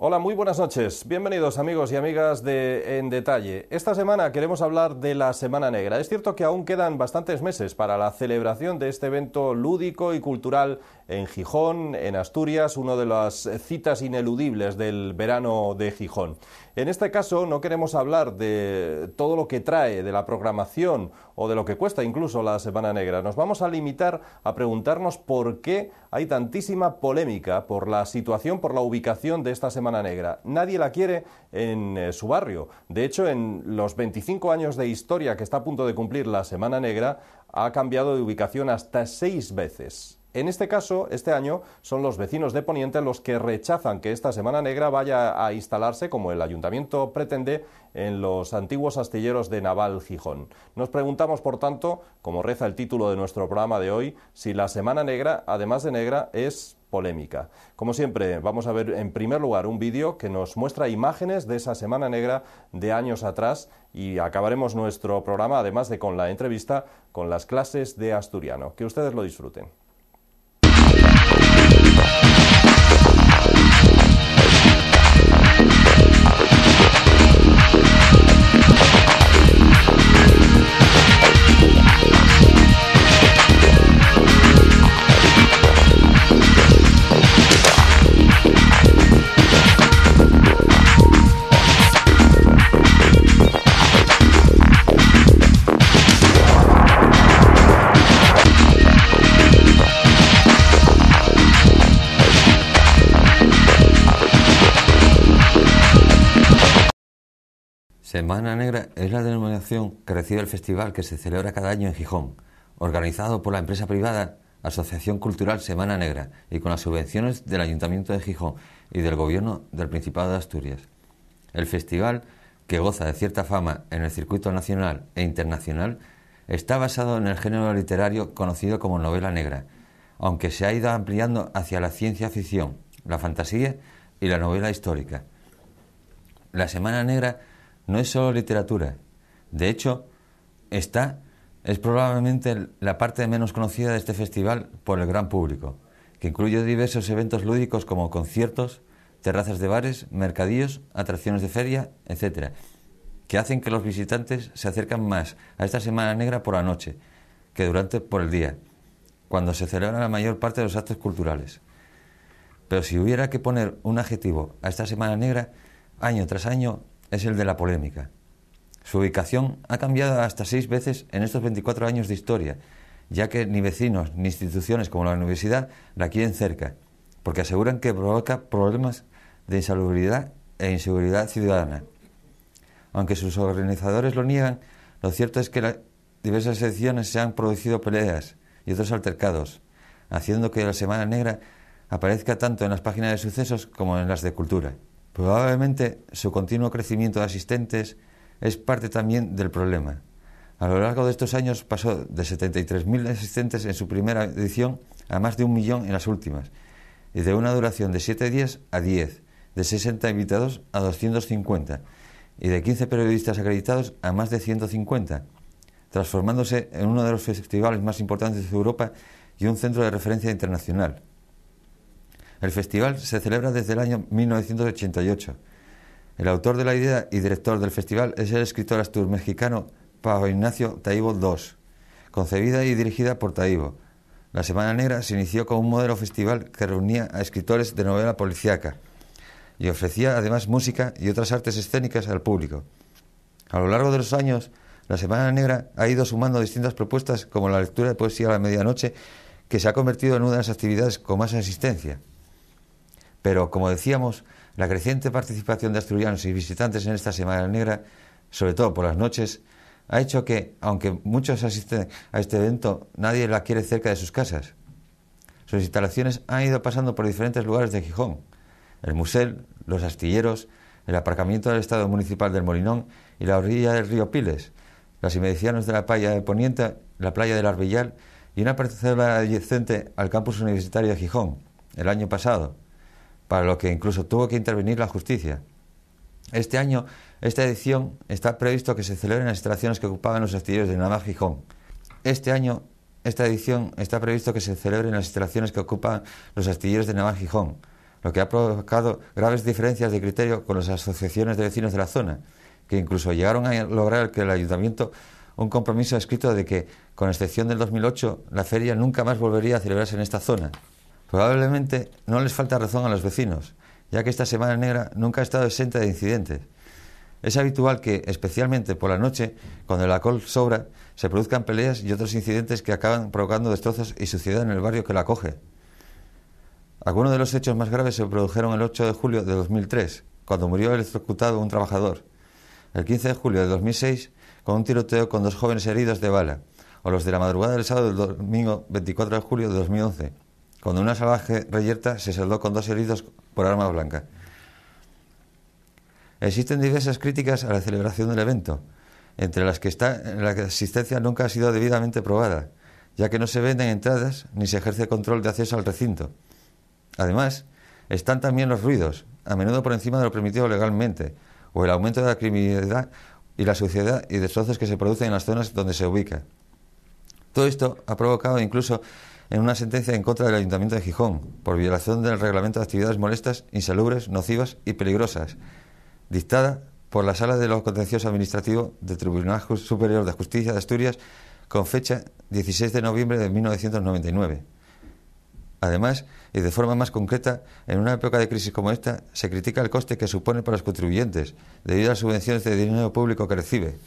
Hola, muy buenas noches. Bienvenidos amigos y amigas de En Detalle. Esta semana queremos hablar de la Semana Negra. Es cierto que aún quedan bastantes meses para la celebración de este evento lúdico y cultural en Gijón, en Asturias, una de las citas ineludibles del verano de Gijón. En este caso no queremos hablar de todo lo que trae, de la programación o de lo que cuesta incluso la Semana Negra. Nos vamos a limitar a preguntarnos por qué hay tantísima polémica por la situación, por la ubicación de esta Semana Negra. Nadie la quiere en su barrio. De hecho, en los 25 años de historia que está a punto de cumplir la Semana Negra, ha cambiado de ubicación hasta 6 veces. En este caso, este año, son los vecinos de Poniente los que rechazan que esta Semana Negra vaya a instalarse, como el Ayuntamiento pretende, en los antiguos astilleros de Naval Gijón. Nos preguntamos, por tanto, como reza el título de nuestro programa de hoy, si la Semana Negra, además de negra, es polémica. Como siempre, vamos a ver en primer lugar un vídeo que nos muestra imágenes de esa Semana Negra de años atrás y acabaremos nuestro programa, además de con la entrevista, con las clases de asturiano. Que ustedes lo disfruten. Semana Negra es la denominación que recibe el festival que se celebra cada año en Gijón, organizado por la empresa privada Asociación Cultural Semana Negra y con las subvenciones del Ayuntamiento de Gijón y del Gobierno del Principado de Asturias. El festival, que goza de cierta fama en el circuito nacional e internacional, está basado en el género literario conocido como novela negra, aunque se ha ido ampliando hacia la ciencia ficción, la fantasía y la novela histórica. La Semana Negra no es solo literatura. De hecho, es probablemente la parte menos conocida de este festival por el gran público, que incluye diversos eventos lúdicos como conciertos, terrazas de bares, mercadillos, atracciones de feria, etc., que hacen que los visitantes se acercan más a esta Semana Negra por la noche que por el día, cuando se celebran la mayor parte de los actos culturales. Pero si hubiera que poner un adjetivo a esta Semana Negra, año tras año, es el de la polémica. Su ubicación ha cambiado hasta 6 veces en estos 24 años de historia, ya que ni vecinos ni instituciones como la universidad la quieren cerca, porque aseguran que provoca problemas de insalubridad e inseguridad ciudadana. Aunque sus organizadores lo niegan, lo cierto es que en diversas ediciones se han producido peleas y otros altercados, haciendo que la Semana Negra aparezca tanto en las páginas de sucesos como en las de cultura. Probablemente su continuo crecimiento de asistentes es parte también del problema. A lo largo de estos años pasó de 73.000 asistentes en su primera edición a más de 1 millón en las últimas, y de una duración de 7 días a 10, de 60 invitados a 250, y de 15 periodistas acreditados a más de 150, transformándose en uno de los festivales más importantes de Europa y un centro de referencia internacional. El festival se celebra desde el año 1988. El autor de la idea y director del festival es el escritor astur-mexicano Pablo Ignacio Taibo II, concebida y dirigida por Taibo. La Semana Negra se inició como un modelo festival que reunía a escritores de novela policíaca y ofrecía además música y otras artes escénicas al público. A lo largo de los años, la Semana Negra ha ido sumando distintas propuestas como la lectura de poesía a la medianoche, que se ha convertido en una de las actividades con más asistencia. Pero, como decíamos, la creciente participación de asturianos y visitantes en esta Semana Negra, sobre todo por las noches, ha hecho que, aunque muchos asisten a este evento, nadie la quiere cerca de sus casas. Sus instalaciones han ido pasando por diferentes lugares de Gijón: el Musel, los astilleros, el aparcamiento del Estado Municipal del Molinón y la orilla del río Piles, las inmediaciones de la playa de Poniente, la playa del Arbillal y una parcela adyacente al campus universitario de Gijón, el año pasado, para lo que incluso tuvo que intervenir la justicia. Este año, esta edición está previsto que se celebre en las instalaciones que ocupaban los astilleros de Naval Gijón. Este año, esta edición está previsto que se celebre en las instalaciones que ocupan los astilleros de Naval Gijón, lo que ha provocado graves diferencias de criterio con las asociaciones de vecinos de la zona, que incluso llegaron a lograr que el ayuntamiento un compromiso escrito de que, con excepción del 2008, la feria nunca más volvería a celebrarse en esta zona. Probablemente no les falta razón a los vecinos, ya que esta Semana Negra nunca ha estado exenta de incidentes. Es habitual que, especialmente por la noche, cuando el alcohol sobra, se produzcan peleas y otros incidentes que acaban provocando destrozos y suciedad en el barrio que la acoge. Algunos de los hechos más graves se produjeron el 8 de julio de 2003, cuando murió electrocutado un trabajador. El 15 de julio de 2006, con un tiroteo con 2 jóvenes heridos de bala, o los de la madrugada del sábado del domingo 24 de julio de 2011, cuando una salvaje reyerta se saldó con 2 heridos por arma blanca. Existen diversas críticas a la celebración del evento, entre las que está la asistencia nunca ha sido debidamente probada, ya que no se venden entradas ni se ejerce control de acceso al recinto. Además, están también los ruidos, a menudo por encima de lo permitido legalmente, o el aumento de la criminalidad y la suciedad y destrozos que se producen en las zonas donde se ubica. Todo esto ha provocado incluso en una sentencia en contra del Ayuntamiento de Gijón, por violación del reglamento de actividades molestas, insalubres, nocivas y peligrosas, dictada por la Sala de lo Contencioso Administrativo del Tribunal Superior de Justicia de Asturias con fecha 16 de noviembre de 1999. Además, y de forma más concreta, en una época de crisis como esta, se critica el coste que supone para los contribuyentes, debido a las subvenciones de dinero público que recibe.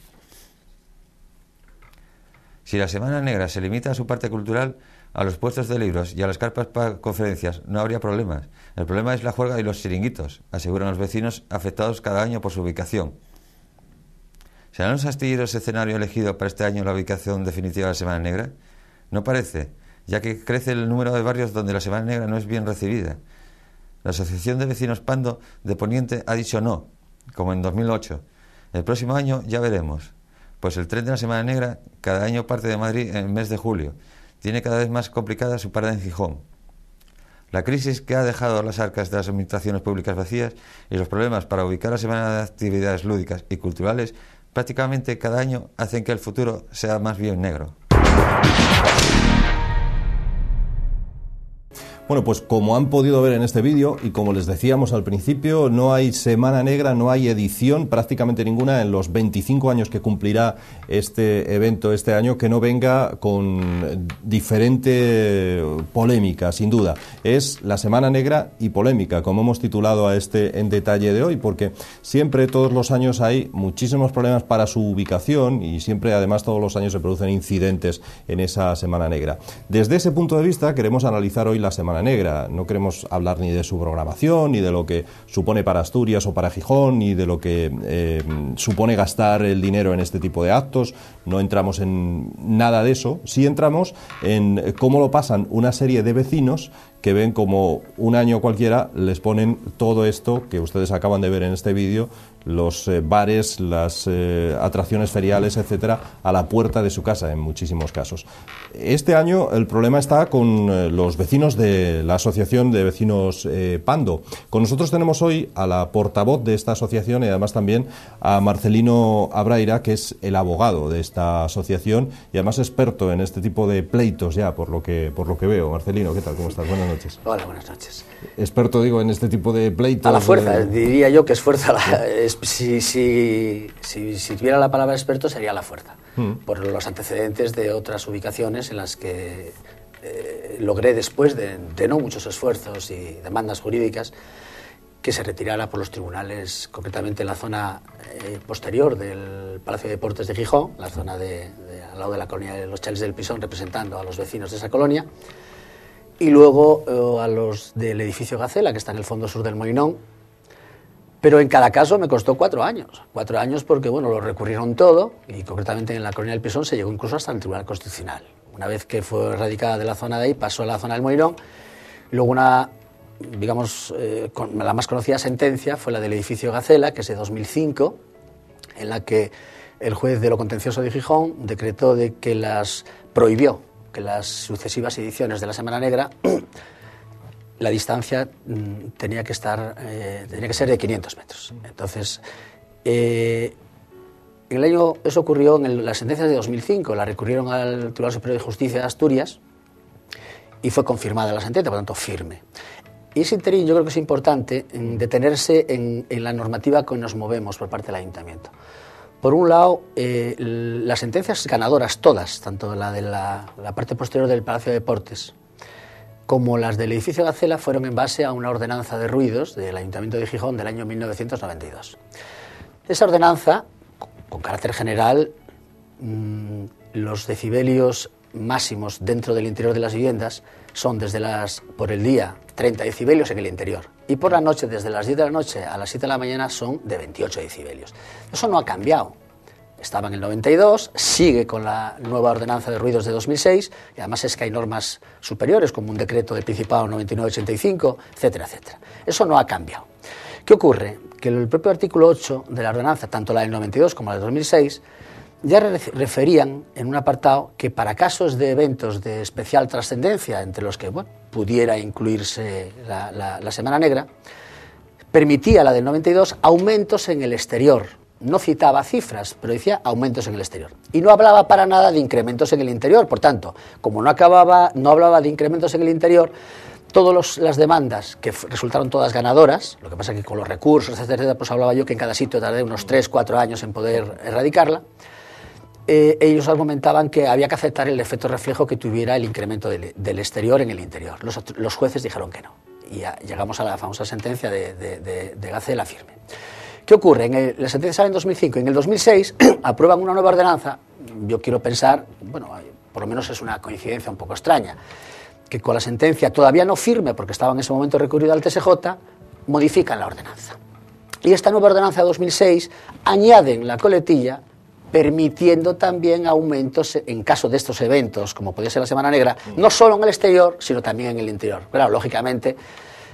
Si la Semana Negra se limita a su parte cultural, a los puestos de libros y a las carpas para conferencias, no habría problemas. El problema es la juerga y los chiringuitos, aseguran los vecinos afectados cada año por su ubicación. ¿Serán los astilleros el escenario elegido para este año la ubicación definitiva de la Semana Negra? No parece, ya que crece el número de barrios donde la Semana Negra no es bien recibida. La Asociación de Vecinos Pando de Poniente ha dicho no, como en 2008. El próximo año ya veremos, pues el tren de la Semana Negra cada año parte de Madrid en el mes de julio. Tiene cada vez más complicada su parada en Gijón. La crisis que ha dejado las arcas de las administraciones públicas vacías y los problemas para ubicar la semana de actividades lúdicas y culturales prácticamente cada año hacen que el futuro sea más bien negro. Bueno, pues como han podido ver en este vídeo y como les decíamos al principio, no hay Semana Negra, no hay edición prácticamente ninguna en los 25 años que cumplirá este evento este año que no venga con diferente polémica, sin duda. Es la Semana Negra y polémica, como hemos titulado a este En Detalle de hoy, porque siempre, todos los años, hay muchísimos problemas para su ubicación y siempre, además, todos los años se producen incidentes en esa Semana Negra. Desde ese punto de vista, queremos analizar hoy la Semana Negra. No queremos hablar ni de su programación, ni de lo que supone para Asturias o para Gijón, ni de lo que supone gastar el dinero en este tipo de actos. No entramos en nada de eso. Sí entramos en cómo lo pasan una serie de vecinos que ven como un año cualquiera les ponen todo esto que ustedes acaban de ver en este vídeo, los bares, las atracciones feriales, etcétera, a la puerta de su casa en muchísimos casos. Este año el problema está con los vecinos de la Asociación de Vecinos Pando. Con nosotros tenemos hoy a la portavoz de esta asociación y además también a Marcelino Abraira, que es el abogado de esta asociación y además experto en este tipo de pleitos ya, por lo que veo. Marcelino, ¿qué tal? ¿Cómo estás? Buenas noches. Hola, buenas noches. Experto, digo, en este tipo de pleitos. A la fuerza, diría yo que es fuerza. Si tuviera la palabra experto sería la fuerza, por los antecedentes de otras ubicaciones en las que logré, después de no muchos esfuerzos y demandas jurídicas, que se retirara por los tribunales, concretamente en la zona posterior del Palacio de Deportes de Gijón, la zona al lado de la colonia de los Chales del Pisón, representando a los vecinos de esa colonia, y luego a los del edificio Gacela, que está en el fondo sur del Molinón. Pero en cada caso me costó 4 años. 4 años porque, bueno, lo recurrieron todo, y concretamente en la colonia del Pisón se llegó incluso hasta el Tribunal Constitucional. Una vez que fue erradicada de la zona de ahí, pasó a la zona del Molinón. Luego una, digamos, la más conocida sentencia fue la del edificio Gacela, que es de 2005, en la que el juez de lo contencioso de Gijón decretó de que prohibió que las sucesivas ediciones de la Semana Negra, la distancia tenía que ser de 500 metros. Entonces, eso ocurrió en las sentencias de 2005, la recurrieron al Tribunal Superior de Justicia de Asturias y fue confirmada la sentencia, por tanto firme. Y ese interín yo creo que es importante detenerse en la normativa que nos movemos por parte del Ayuntamiento. Por un lado, las sentencias ganadoras todas, tanto la de la parte posterior del Palacio de Deportes como las del edificio Gacela, fueron en base a una ordenanza de ruidos del Ayuntamiento de Gijón del año 1992. Esa ordenanza, con carácter general, los decibelios máximos dentro del interior de las viviendas son por el día 30 decibelios en el interior y por la noche, desde las 10 de la noche a las 7 de la mañana, son de 28 decibelios. Eso no ha cambiado. Estaba en el 92, sigue con la nueva ordenanza de ruidos de 2006 y además es que hay normas superiores como un decreto del Principado 9985, etcétera, etcétera. Eso no ha cambiado. ¿Qué ocurre? Que el propio artículo 8 de la ordenanza, tanto la del 92 como la del 2006, ya referían en un apartado que para casos de eventos de especial trascendencia, entre los que pudiera incluirse la Semana Negra, permitía la del 92 aumentos en el exterior. No citaba cifras, pero decía aumentos en el exterior. Y no hablaba para nada de incrementos en el interior. Por tanto, como no hablaba de incrementos en el interior, todas las demandas, que resultaron todas ganadoras, lo que pasa es que con los recursos, etcétera, pues hablaba yo que en cada sitio tardé unos 3-4 años en poder erradicarla, ellos argumentaban que había que aceptar el efecto reflejo que tuviera el incremento del exterior en el interior. Los jueces dijeron que no. Y ya llegamos a la famosa sentencia de Gacela firme. ¿Qué ocurre? La sentencia sale en 2005 y en el 2006 aprueban una nueva ordenanza. Yo quiero pensar, por lo menos es una coincidencia un poco extraña, que con la sentencia todavía no firme, porque estaba en ese momento recurrida al TSJ, modifican la ordenanza. Y esta nueva ordenanza de 2006 añaden la coletilla permitiendo también aumentos en caso de estos eventos, como podía ser la Semana Negra, no solo en el exterior, sino también en el interior. Claro, lógicamente,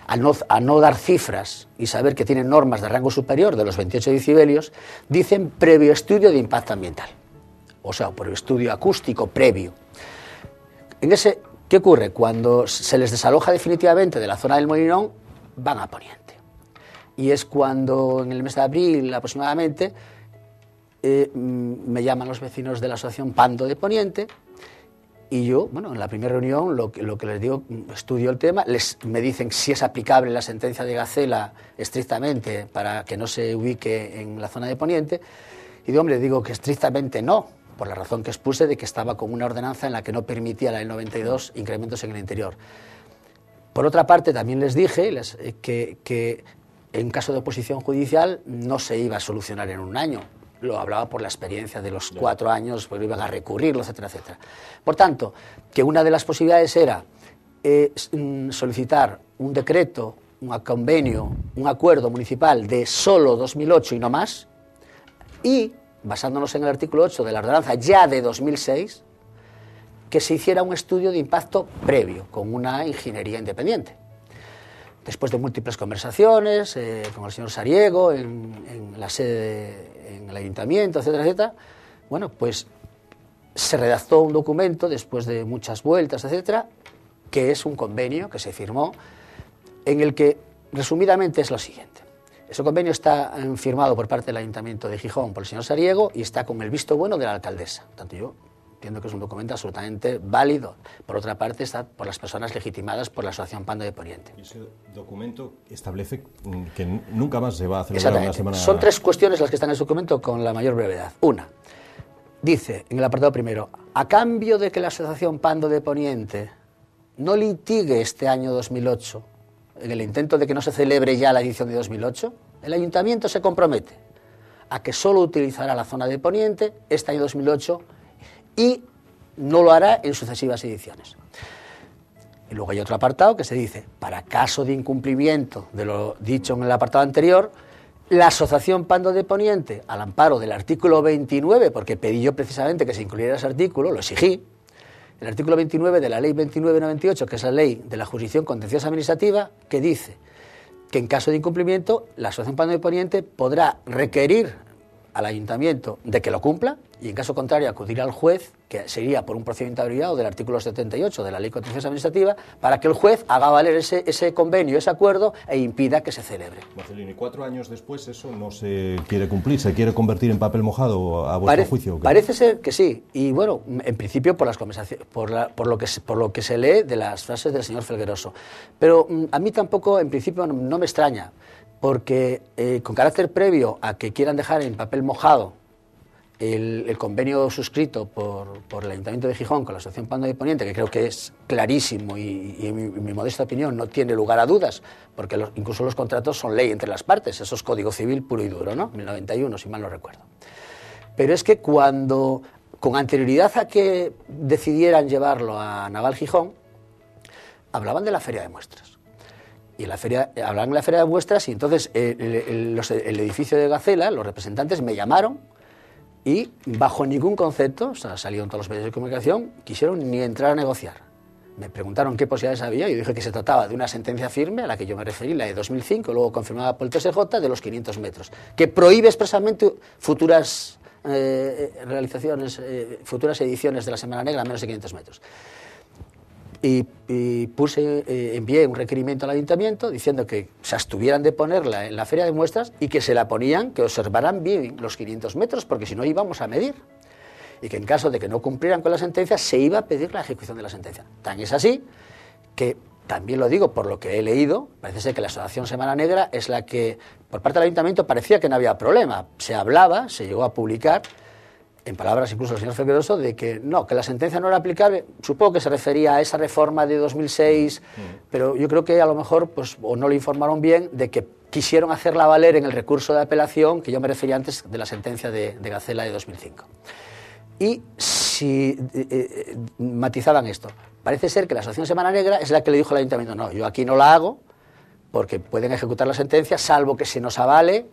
al no dar cifras y saber que tienen normas de rango superior de los 28 decibelios, dicen previo estudio de impacto ambiental, o sea, previo estudio acústico previo. ¿Qué ocurre? Cuando se les desaloja definitivamente de la zona del Molinón, van a Poniente. Y es cuando, en el mes de abril aproximadamente, me llaman los vecinos de la asociación Pando de Poniente y yo, en la primera reunión lo que les digo, estudio el tema, me dicen si es aplicable la sentencia de Gacela estrictamente para que no se ubique en la zona de Poniente y digo que estrictamente no, por la razón que expuse de que estaba con una ordenanza en la que no permitía la del 92 incrementos en el interior. Por otra parte, también les dije que en caso de oposición judicial no se iba a solucionar en un año. Lo hablaba por la experiencia de los 4 años, porque iban a recurrirlo, etcétera, etcétera. Por tanto, que una de las posibilidades era solicitar un decreto, un convenio, un acuerdo municipal de solo 2008 y no más, y, basándonos en el artículo 8 de la ordenanza ya de 2006, que se hiciera un estudio de impacto previo, con una ingeniería independiente. Después de múltiples conversaciones con el señor Sariego, en la sede en el ayuntamiento, etcétera, etcétera, pues se redactó un documento después de muchas vueltas, etcétera, que es un convenio que se firmó, en el que, resumidamente, es lo siguiente. Ese convenio está firmado por parte del Ayuntamiento de Gijón por el señor Sariego y está con el visto bueno de la alcaldesa. Tanto yo entiendo que es un documento absolutamente válido. Por otra parte, está por las personas legitimadas por la Asociación Pando de Poniente. Y ese documento establece que nunca más se va a celebrar una semana... Son 3 cuestiones las que están en el documento con la mayor brevedad. Una, dice en el apartado primero, a cambio de que la Asociación Pando de Poniente no litigue este año 2008, en el intento de que no se celebre ya la edición de 2008, el Ayuntamiento se compromete a que solo utilizará la zona de Poniente este año 2008 y no lo hará en sucesivas ediciones. Y luego hay otro apartado que se dice, para caso de incumplimiento de lo dicho en el apartado anterior, la Asociación Pando de Poniente, al amparo del artículo 29, porque pedí yo precisamente que se incluyera ese artículo, lo exigí, el artículo 29 de la Ley 2998, que es la Ley de la Jurisdicción Contenciosa Administrativa, que dice que en caso de incumplimiento, la Asociación Pando de Poniente podrá requerir al ayuntamiento de que lo cumpla y, en caso contrario, acudir al juez, que sería por un procedimiento abreviado del artículo 78 de la Ley Contenciosa Administrativa, para que el juez haga valer ese convenio, ese acuerdo, e impida que se celebre. Marcelino, y 4 años después eso no se quiere cumplir, ¿se quiere convertir en papel mojado a vuestro juicio? Parece ser que sí, y bueno, en principio por las conversaciones, por lo que se lee de las frases del señor Felgueroso. Pero a mí tampoco, en principio, no me extraña, porque con carácter previo a que quieran dejar en papel mojado el convenio suscrito por el Ayuntamiento de Gijón con la Asociación Pando de Poniente, que creo que es clarísimo y en mi modesta opinión no tiene lugar a dudas, porque incluso los contratos son ley entre las partes, eso es Código Civil puro y duro, ¿no? 1091, si mal no recuerdo. Pero es que cuando, con anterioridad a que decidieran llevarlo a Naval Gijón, hablaban de la feria de muestras. Y hablaban de la feria de muestras y entonces el edificio de Gacela, los representantes me llamaron y bajo ningún concepto, o sea, salieron todos los medios de comunicación, quisieron ni entrar a negociar. Me preguntaron qué posibilidades había y yo dije que se trataba de una sentencia firme a la que yo me referí, la de 2005, luego confirmada por el TSJ, de los 500 metros, que prohíbe expresamente futuras realizaciones, futuras ediciones de la Semana Negra a menos de 500 metros. Y envié un requerimiento al ayuntamiento diciendo que se abstuvieran de ponerla en la feria de muestras y que se la ponían, que observaran bien los 500 metros, porque si no íbamos a medir. Y que en caso de que no cumplieran con la sentencia, se iba a pedir la ejecución de la sentencia. Tan es así que, también lo digo por lo que he leído, parece ser que la Asociación Semana Negra es la que, por parte del ayuntamiento, parecía que no había problema. Se hablaba, se llegó a publicar, en palabras incluso del señor Felgueroso, de que no, que la sentencia no era aplicable. Supongo que se refería a esa reforma de 2006, pero yo creo que a lo mejor pues, o no le informaron bien de que quisieron hacerla valer en el recurso de apelación, que yo me refería antes de la sentencia de Gacela de 2005. Y si matizaban esto, parece ser que la Asociación Semana Negra es la que le dijo al ayuntamiento, no, yo aquí no la hago, porque pueden ejecutar la sentencia, salvo que se nos avale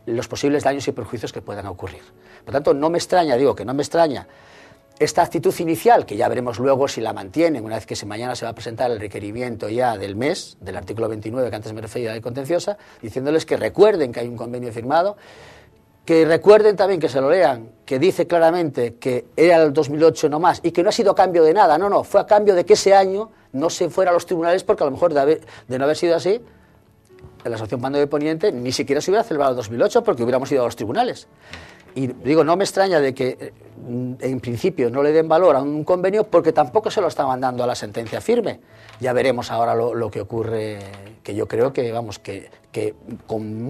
los posibles daños y perjuicios que puedan ocurrir. Por tanto, no me extraña, digo que no me extraña esta actitud inicial, que ya veremos luego si la mantienen, una vez que mañana se va a presentar el requerimiento ya del mes, del artículo 29, que antes me refería a la ley contenciosa, diciéndoles que recuerden que hay un convenio firmado, que recuerden también, que se lo lean, que dice claramente que era el 2008 no más, y que no ha sido a cambio de nada, no, fue a cambio de que ese año no se fuera a los tribunales, porque a lo mejor de no haber sido así, la Asociación Pando de Poniente ni siquiera se hubiera celebrado el 2008 porque hubiéramos ido a los tribunales. Y digo, no me extraña de que en principio no le den valor a un convenio porque tampoco se lo estaban dando a la sentencia firme. Ya veremos ahora lo que ocurre, que yo creo que, vamos, que con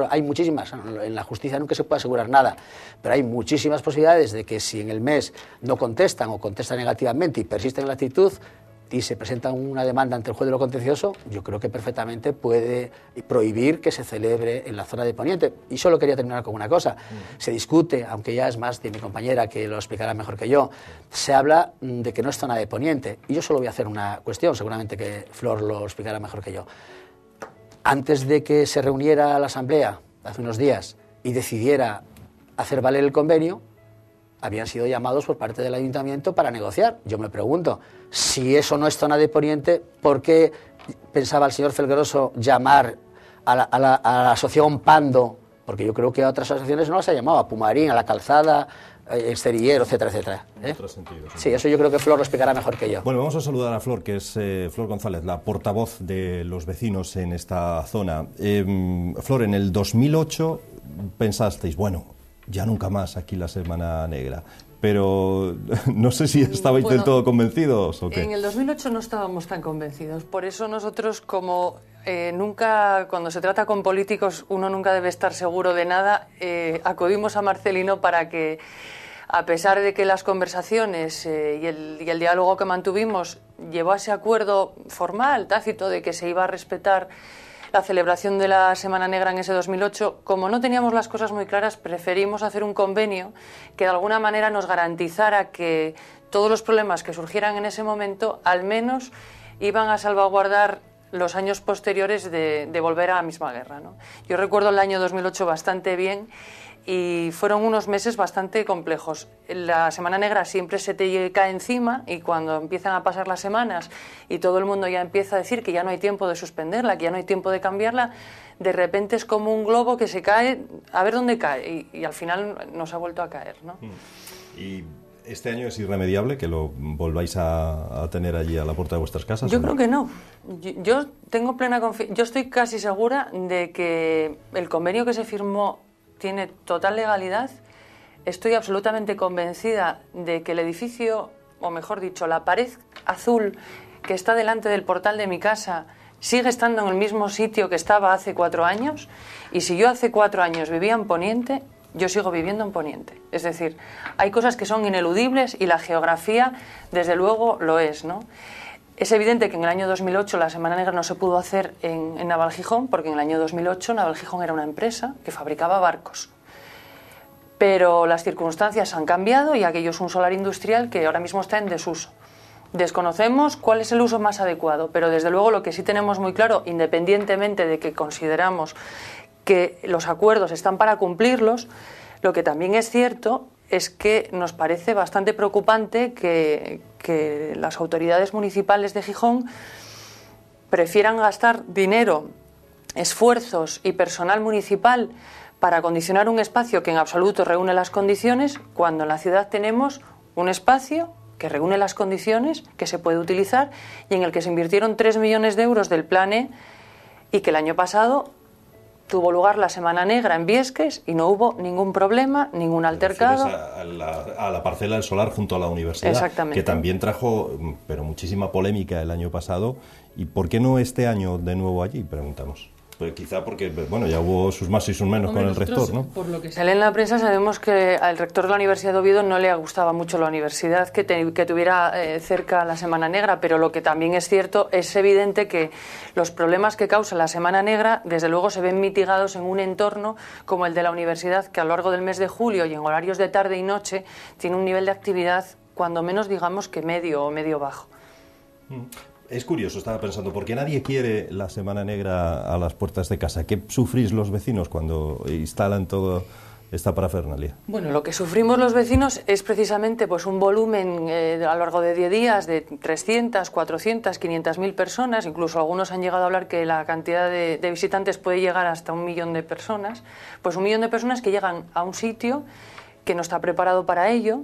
hay muchísimas, en la justicia nunca se puede asegurar nada, pero hay muchísimas posibilidades de que si en el mes no contestan o contestan negativamente y persisten en la actitud, y se presenta una demanda ante el juez de lo contencioso, yo creo que perfectamente puede prohibir que se celebre en la zona de Poniente. Y solo quería terminar con una cosa. Se discute, aunque ya es más de mi compañera que lo explicará mejor que yo, se habla de que no es zona de Poniente. Y yo solo voy a hacer una cuestión, seguramente que Flor lo explicará mejor que yo. Antes de que se reuniera la Asamblea, hace unos días, y decidiera hacer valer el convenio, habían sido llamados por parte del ayuntamiento para negociar. Yo me pregunto, si eso no es zona de Poniente, ¿por qué pensaba el señor Felgueroso llamar a la asociación Pando? Porque yo creo que a otras asociaciones no las ha llamado, a Pumarín, a La Calzada, Esterillero, etcétera, etcétera. En otros sentidos. Sí, eso yo creo que Flor lo explicará mejor que yo. Bueno, vamos a saludar a Flor, que es Flor González, la portavoz de los vecinos en esta zona. Flor, en el 2008 pensasteis, bueno, ya nunca más aquí la Semana Negra, pero no sé si estabais del todo convencidos o qué. En el 2008 no estábamos tan convencidos, por eso nosotros como nunca, cuando se trata con políticos, uno nunca debe estar seguro de nada, acudimos a Marcelino para que, a pesar de que las conversaciones y el diálogo que mantuvimos llevó a ese acuerdo formal, tácito, de que se iba a respetar la celebración de la Semana Negra en ese 2008, como no teníamos las cosas muy claras, preferimos hacer un convenio que de alguna manera nos garantizara que todos los problemas que surgieran en ese momento al menos iban a salvaguardar los años posteriores de volver a la misma guerra, ¿no? Yo recuerdo el año 2008 bastante bien y fueron unos meses bastante complejos. La Semana Negra siempre se te cae encima y cuando empiezan a pasar las semanas y todo el mundo ya empieza a decir que ya no hay tiempo de suspenderla, que ya no hay tiempo de cambiarla, de repente es como un globo que se cae, a ver dónde cae, y al final nos ha vuelto a caer, ¿no? Y ¿este año es irremediable que lo volváis a tener allí a la puerta de vuestras casas? Yo creo que no. Yo tengo plena confianza. Yo estoy casi segura de que el convenio que se firmó tiene total legalidad. Estoy absolutamente convencida de que el edificio, o mejor dicho, la pared azul que está delante del portal de mi casa sigue estando en el mismo sitio que estaba hace 4 años. Y si yo hace 4 años vivía en Poniente, yo sigo viviendo en Poniente. Es decir, hay cosas que son ineludibles y la geografía, desde luego, lo es, ¿no? Es evidente que en el año 2008 la Semana Negra no se pudo hacer en Navalgijón, porque en el año 2008 Navalgijón era una empresa que fabricaba barcos. Pero las circunstancias han cambiado y aquello es un solar industrial que ahora mismo está en desuso. Desconocemos cuál es el uso más adecuado, pero desde luego lo que sí tenemos muy claro, independientemente de que consideramos que los acuerdos están para cumplirlos, lo que también es cierto es que nos parece bastante preocupante que las autoridades municipales de Gijón prefieran gastar dinero, esfuerzos y personal municipal para acondicionar un espacio que en absoluto reúne las condiciones, cuando en la ciudad tenemos un espacio que reúne las condiciones, que se puede utilizar y en el que se invirtieron 3 millones de euros del Plan E y que el año pasado tuvo lugar la Semana Negra en Biesques y no hubo ningún problema, ningún altercado. A la parcela del solar junto a la universidad. Exactamente. Que también trajo, pero muchísima polémica el año pasado. ¿Y por qué no este año de nuevo allí? Preguntamos. Pues quizá porque, bueno, ya hubo sus más y sus menos con el rector, ¿no? Por lo que sale en la prensa sabemos que al rector de la Universidad de Oviedo no le gustaba mucho la universidad que tuviera cerca la Semana Negra, pero lo que también es cierto, es evidente que los problemas que causa la Semana Negra desde luego se ven mitigados en un entorno como el de la universidad, que a lo largo del mes de julio y en horarios de tarde y noche tiene un nivel de actividad cuando menos digamos que medio o medio bajo. Es curioso, estaba pensando, ¿por qué nadie quiere la Semana Negra a las puertas de casa? ¿Qué sufrís los vecinos cuando instalan toda esta parafernalia? Bueno, lo que sufrimos los vecinos es precisamente pues un volumen a lo largo de 10 días de 300, 400, 500.000 personas, incluso algunos han llegado a hablar que la cantidad de visitantes puede llegar hasta 1 millón de personas, pues 1 millón de personas que llegan a un sitio que no está preparado para ello,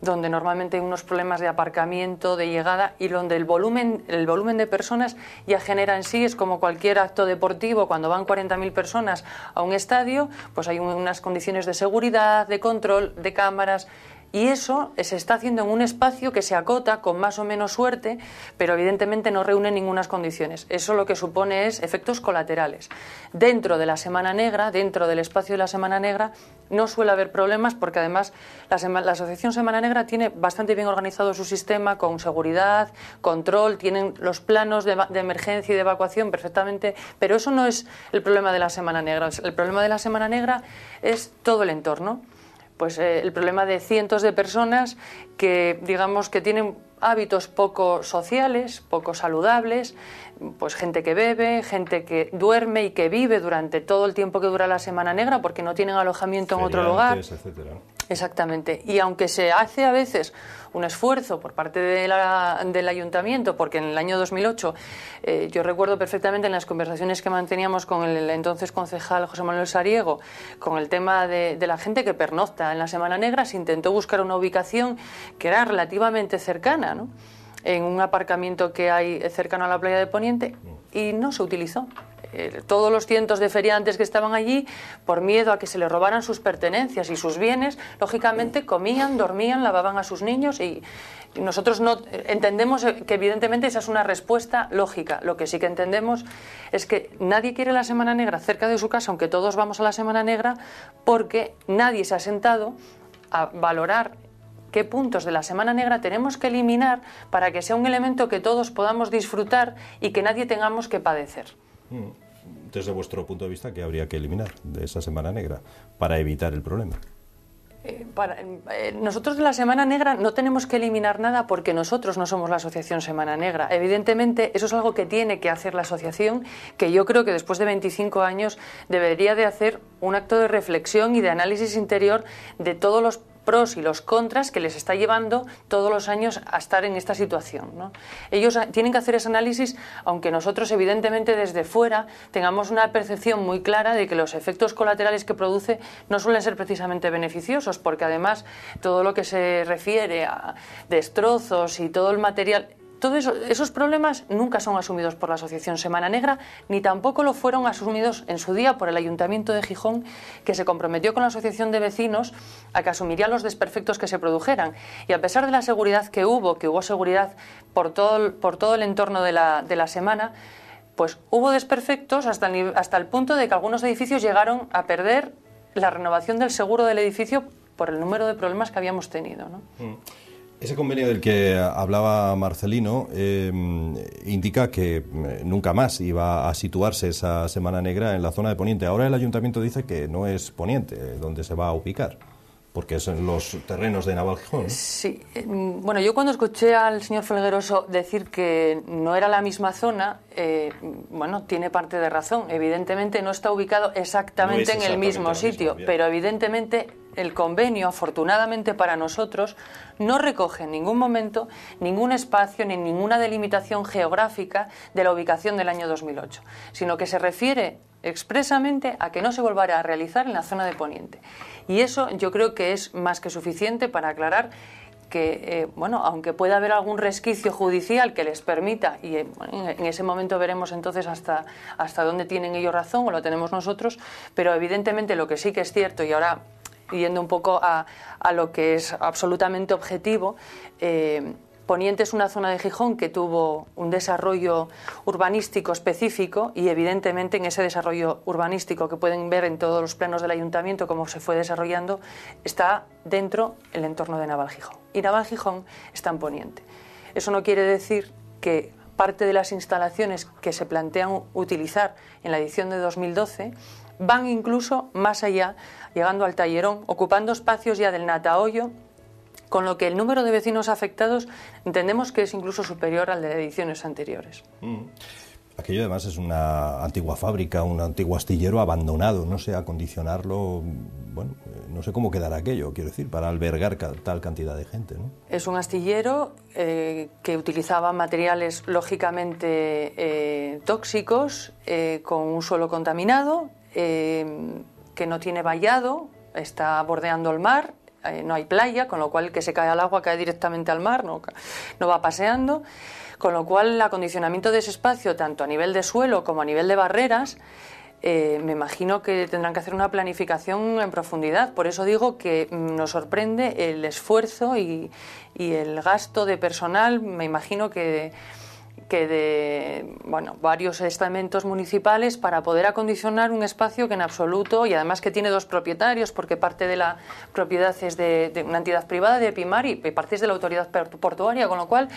donde normalmente hay unos problemas de aparcamiento, de llegada y donde el volumen de personas ya genera en sí, es como cualquier acto deportivo, cuando van 40.000 personas a un estadio, pues hay unas condiciones de seguridad, de control, de cámaras. Y eso se está haciendo en un espacio que se acota con más o menos suerte, pero evidentemente no reúne ninguna condiciones. Eso lo que supone es efectos colaterales. Dentro de la Semana Negra, dentro del espacio de la Semana Negra, no suele haber problemas porque además la Asociación Semana Negra tiene bastante bien organizado su sistema con seguridad, control, tienen los planos de emergencia y de evacuación perfectamente, pero eso no es el problema de la Semana Negra. El problema de la Semana Negra es todo el entorno. Pues el problema de cientos de personas que, digamos, que tienen hábitos poco sociales, poco saludables, pues gente que bebe, gente que duerme y que vive durante todo el tiempo que dura la Semana Negra porque no tienen alojamiento en otro lugar. Etcétera. Exactamente. Y aunque se hace a veces un esfuerzo por parte del ayuntamiento, porque en el año 2008 yo recuerdo perfectamente en las conversaciones que manteníamos con el entonces concejal José Manuel Sariego, con el tema de la gente que pernocta en la Semana Negra, se intentó buscar una ubicación que era relativamente cercana, ¿no?, en un aparcamiento que hay cercano a la playa de Poniente, y no se utilizó. Todos los cientos de feriantes que estaban allí, por miedo a que se les robaran sus pertenencias y sus bienes, lógicamente comían, dormían, lavaban a sus niños, y nosotros no entendemos que evidentemente esa es una respuesta lógica. Lo que sí que entendemos es que nadie quiere la Semana Negra cerca de su casa, aunque todos vamos a la Semana Negra, porque nadie se ha sentado a valorar qué puntos de la Semana Negra tenemos que eliminar para que sea un elemento que todos podamos disfrutar y que nadie tengamos que padecer. Desde vuestro punto de vista, ¿qué habría que eliminar de esa Semana Negra para evitar el problema? Nosotros de la Semana Negra no tenemos que eliminar nada porque nosotros no somos la asociación Semana Negra. Evidentemente, eso es algo que tiene que hacer la asociación, que yo creo que después de 25 años debería de hacer un acto de reflexión y de análisis interior de todos los pros y los contras que les está llevando todos los años a estar en esta situación, ¿no? Ellos tienen que hacer ese análisis, aunque nosotros evidentemente desde fuera tengamos una percepción muy clara de que los efectos colaterales que produce no suelen ser precisamente beneficiosos, porque además todo lo que se refiere a destrozos y todo el material, todos esos problemas nunca son asumidos por la Asociación Semana Negra, ni tampoco lo fueron asumidos en su día por el Ayuntamiento de Gijón, que se comprometió con la Asociación de Vecinos a que asumiría los desperfectos que se produjeran. Y a pesar de la seguridad que hubo seguridad por todo el entorno de la semana, pues hubo desperfectos hasta el punto de que algunos edificios llegaron a perder la renovación del seguro del edificio por el número de problemas que habíamos tenido, ¿no? Ese convenio del que hablaba Marcelino indica que nunca más iba a situarse esa Semana Negra en la zona de Poniente. Ahora el Ayuntamiento dice que no es Poniente donde se va a ubicar, porque es en los terrenos de Navalgijón, ¿no? Sí, bueno, yo cuando escuché al señor Felgueroso decir que no era la misma zona, bueno, tiene parte de razón. Evidentemente no está ubicado exactamente en el mismo sitio, pero evidentemente el convenio, afortunadamente para nosotros, no recoge en ningún momento ningún espacio ni ninguna delimitación geográfica de la ubicación del año 2008, sino que se refiere expresamente a que no se volverá a realizar en la zona de Poniente. Y eso yo creo que es más que suficiente para aclarar que, bueno, aunque pueda haber algún resquicio judicial que les permita, y en ese momento veremos entonces hasta dónde tienen ellos razón o lo tenemos nosotros, pero evidentemente lo que sí que es cierto, y ahora yendo un poco a lo que es absolutamente objetivo, Poniente es una zona de Gijón que tuvo un desarrollo urbanístico específico y evidentemente en ese desarrollo urbanístico que pueden ver en todos los planos del ayuntamiento cómo se fue desarrollando, está dentro el entorno de Navalgijón y Navalgijón está en Poniente. Eso no quiere decir que parte de las instalaciones que se plantean utilizar en la edición de 2012 van incluso más allá, llegando al Tallerón, ocupando espacios ya del Natahoyo, con lo que el número de vecinos afectados entendemos que es incluso superior al de ediciones anteriores. Aquello además es una antigua fábrica, un antiguo astillero abandonado, no sé acondicionarlo, bueno, no sé cómo quedará aquello, quiero decir, para albergar tal cantidad de gente, ¿no? Es un astillero que utilizaba materiales lógicamente tóxicos, con un suelo contaminado, que no tiene vallado, está bordeando el mar, no hay playa, con lo cual el que se cae al agua cae directamente al mar, no va paseando, con lo cual el acondicionamiento de ese espacio, tanto a nivel de suelo como a nivel de barreras, me imagino que tendrán que hacer una planificación en profundidad. Por eso digo que nos sorprende el esfuerzo y el gasto de personal, me imagino que de varios estamentos municipales para poder acondicionar un espacio que en absoluto, y además que tiene dos propietarios, porque parte de la propiedad es de una entidad privada, de Epimar, y parte es de la autoridad portuaria, con lo cual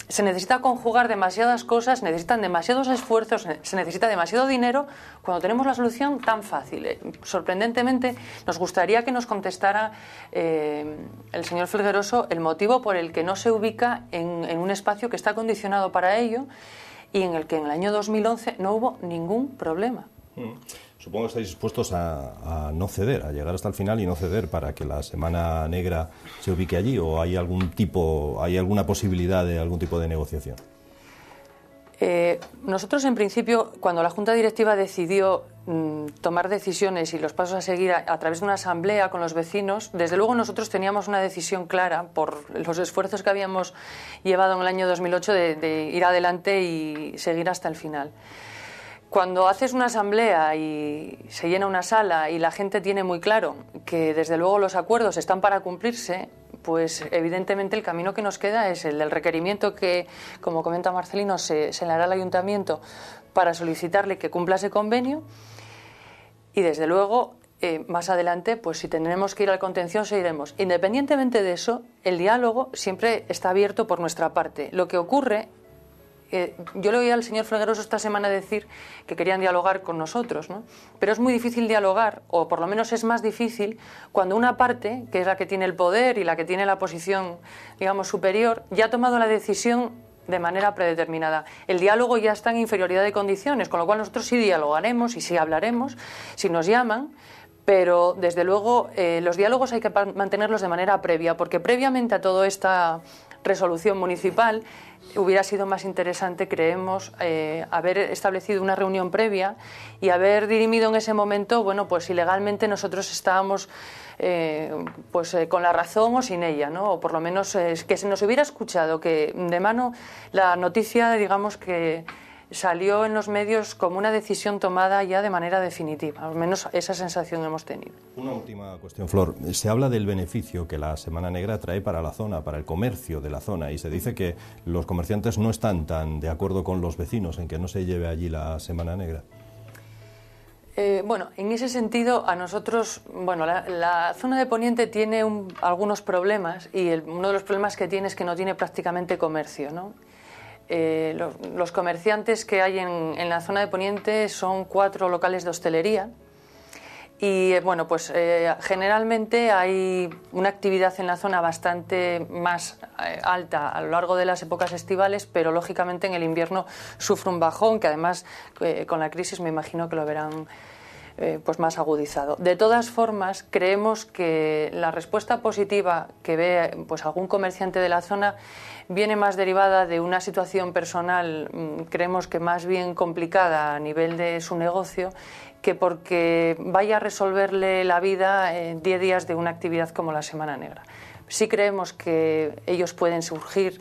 se necesita conjugar demasiadas cosas, necesitan demasiados esfuerzos, se necesita demasiado dinero cuando tenemos la solución tan fácil. Sorprendentemente, nos gustaría que nos contestara el señor Felgueroso el motivo por el que no se ubica en un espacio que está acondicionado para ello y en el que en el año 2011 no hubo ningún problema. Supongo que estáis dispuestos a no ceder, a llegar hasta el final y no ceder para que la Semana Negra se ubique allí, o hay alguna posibilidad de algún tipo de negociación. Nosotros en principio, cuando la Junta Directiva decidió tomar decisiones y los pasos a seguir a través de una asamblea con los vecinos, desde luego nosotros teníamos una decisión clara por los esfuerzos que habíamos llevado en el año 2008 de ir adelante y seguir hasta el final. Cuando haces una asamblea y se llena una sala y la gente tiene muy claro que desde luego los acuerdos están para cumplirse, pues evidentemente el camino que nos queda es el del requerimiento que, como comenta Marcelino, se le hará al ayuntamiento para solicitarle que cumpla ese convenio y desde luego más adelante, pues si tenemos que ir al contencioso, seguiremos. Independientemente de eso, el diálogo siempre está abierto por nuestra parte. Lo que ocurre, yo le oí al señor Felgueroso esta semana decir que querían dialogar con nosotros, ¿no? Pero es muy difícil dialogar, o por lo menos es más difícil, cuando una parte, que es la que tiene el poder y la que tiene la posición, digamos, superior, ya ha tomado la decisión de manera predeterminada. El diálogo ya está en inferioridad de condiciones, con lo cual nosotros sí dialogaremos y sí hablaremos, si nos llaman, pero desde luego los diálogos hay que mantenerlos de manera previa, porque previamente a toda esta resolución municipal hubiera sido más interesante, creemos, haber establecido una reunión previa y haber dirimido en ese momento, bueno, pues si legalmente nosotros estábamos con la razón o sin ella, ¿no? O por lo menos que se nos hubiera escuchado, que de mano la noticia, digamos, que salió en los medios como una decisión tomada ya de manera definitiva. Al menos esa sensación hemos tenido. Una última cuestión, Flor. Se habla del beneficio que la Semana Negra trae para la zona, para el comercio de la zona, y se dice que los comerciantes no están tan de acuerdo con los vecinos en que no se lleve allí la Semana Negra. Bueno, en ese sentido, a nosotros, bueno, la zona de Poniente tiene algunos problemas, y uno de los problemas que tiene es que no tiene prácticamente comercio, ¿no? Los comerciantes que hay en la zona de Poniente son 4 locales de hostelería y bueno, pues generalmente hay una actividad en la zona bastante más alta a lo largo de las épocas estivales, pero lógicamente en el invierno sufre un bajón que además con la crisis me imagino que lo verán pues más agudizado. De todas formas, creemos que la respuesta positiva que ve pues algún comerciante de la zona viene más derivada de una situación personal, creemos que más bien complicada a nivel de su negocio, que porque vaya a resolverle la vida en 10 días de una actividad como la Semana Negra. Sí creemos que ellos pueden surgir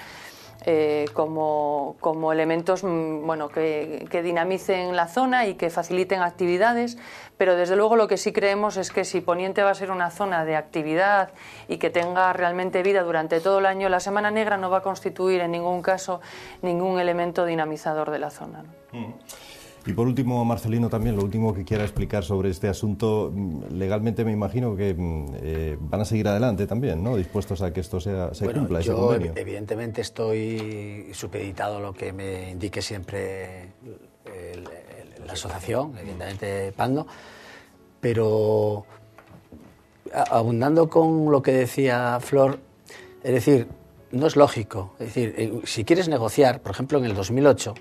como elementos bueno, que dinamicen la zona y que faciliten actividades, pero desde luego lo que sí creemos es que si Poniente va a ser una zona de actividad y que tenga realmente vida durante todo el año, la Semana Negra no va a constituir en ningún caso ningún elemento dinamizador de la zona, ¿no? Y por último, Marcelino, también lo último que quiera explicar sobre este asunto, legalmente me imagino que van a seguir adelante también, ¿no? Dispuestos a que esto se cumpla, ese convenio. Yo evidentemente estoy supeditado a lo que me indique siempre la asociación, evidentemente Pando, pero abundando con lo que decía Flor, es decir, no es lógico, es decir, si quieres negociar, por ejemplo en el 2008,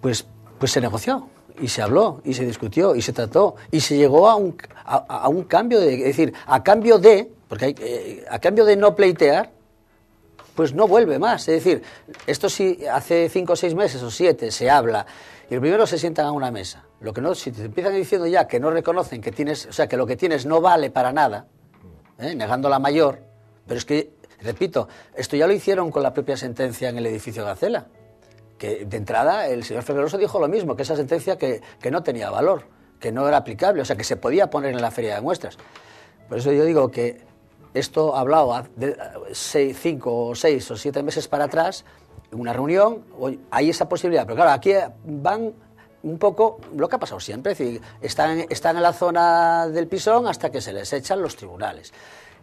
pues se negoció y se habló y se discutió y se trató y se llegó a un cambio es decir, a cambio de no pleitear, pues no vuelve más. Es decir, esto sí hace 5 o 6 meses o 7 se habla y el primero se sientan a una mesa. Lo que no, si te empiezan diciendo ya que no reconocen que tienes, o sea, que lo que tienes no vale para nada, negando la mayor, pero es que, repito, esto ya lo hicieron con la propia sentencia en el edificio Gacela, que de entrada el señor Felgueroso dijo lo mismo, que esa sentencia que no tenía valor, que no era aplicable, o sea, que se podía poner en la feria de muestras. Por eso yo digo que esto hablado de 5 o 6 o 7 meses para atrás, en una reunión, hay esa posibilidad, pero claro, aquí van un poco lo que ha pasado siempre, es decir, están en la zona del pisón hasta que se les echan los tribunales.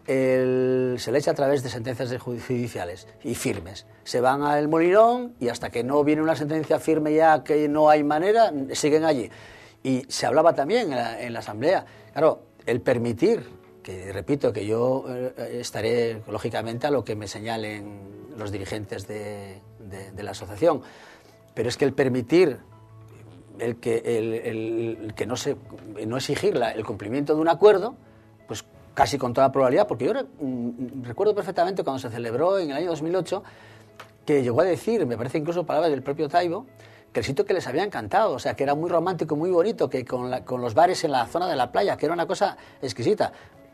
Se le echa a través de sentencias judiciales y firmes. Se van al Molinón y hasta que no viene una sentencia firme ya que no hay manera, siguen allí. Y se hablaba también en la asamblea, claro, el permitir, que repito que yo estaré lógicamente a lo que me señalen los dirigentes de la asociación, pero es que el permitir el que no exigir el cumplimiento de un acuerdo, pues casi con toda probabilidad, porque yo recuerdo perfectamente cuando se celebró en el año 2008, que llegó a decir, me parece incluso palabras del propio Taibo, que el sitio que les había encantado, o sea, que era muy romántico, muy bonito, que con los bares en la zona de la playa, que era una cosa exquisita.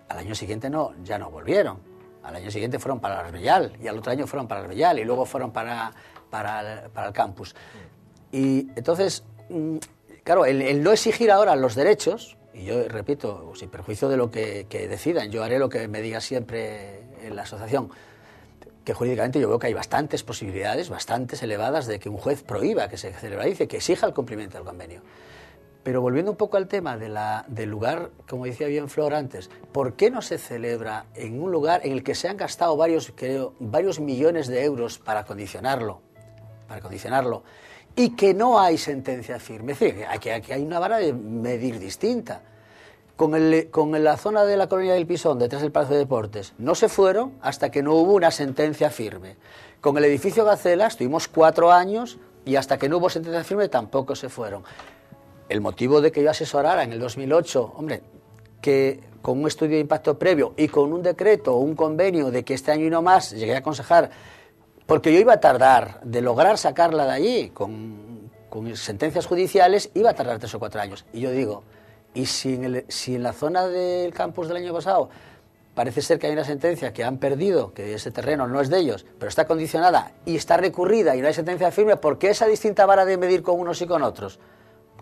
Al año siguiente ya no volvieron. Al año siguiente fueron para el Arbellal, y al otro año fueron para el Arbellal, y luego fueron para el campus. Y entonces, claro, el no exigir ahora los derechos, y yo repito, sin perjuicio de lo que decidan, yo haré lo que me diga siempre en la asociación, que jurídicamente yo veo que hay bastantes posibilidades, bastantes elevadas, de que un juez prohíba que se celebralice, que exija el cumplimiento del convenio. Pero volviendo un poco al tema del lugar, como decía bien Flor antes, ¿por qué no se celebra en un lugar en el que se han gastado varios millones de euros para acondicionarlo, condicionarlo, y que no hay sentencia firme. Es decir, aquí hay una vara de medir distinta. Con la zona de la Colonia del Pisón, detrás del Palacio de Deportes, no se fueron hasta que no hubo una sentencia firme. Con el edificio Gacela estuvimos 4 años y hasta que no hubo sentencia firme tampoco se fueron. El motivo de que yo asesorara en el 2008, hombre, que con un estudio de impacto previo y con un decreto o un convenio de que este año y no más llegué a aconsejar, porque yo iba a tardar de lograr sacarla de allí con sentencias judiciales, iba a tardar 3 o 4 años. Y yo digo, y si en la zona del campus del año pasado parece ser que hay una sentencia que han perdido, que ese terreno no es de ellos, pero está condicionada y está recurrida y no hay sentencia firme, ¿por qué esa distinta vara de medir con unos y con otros?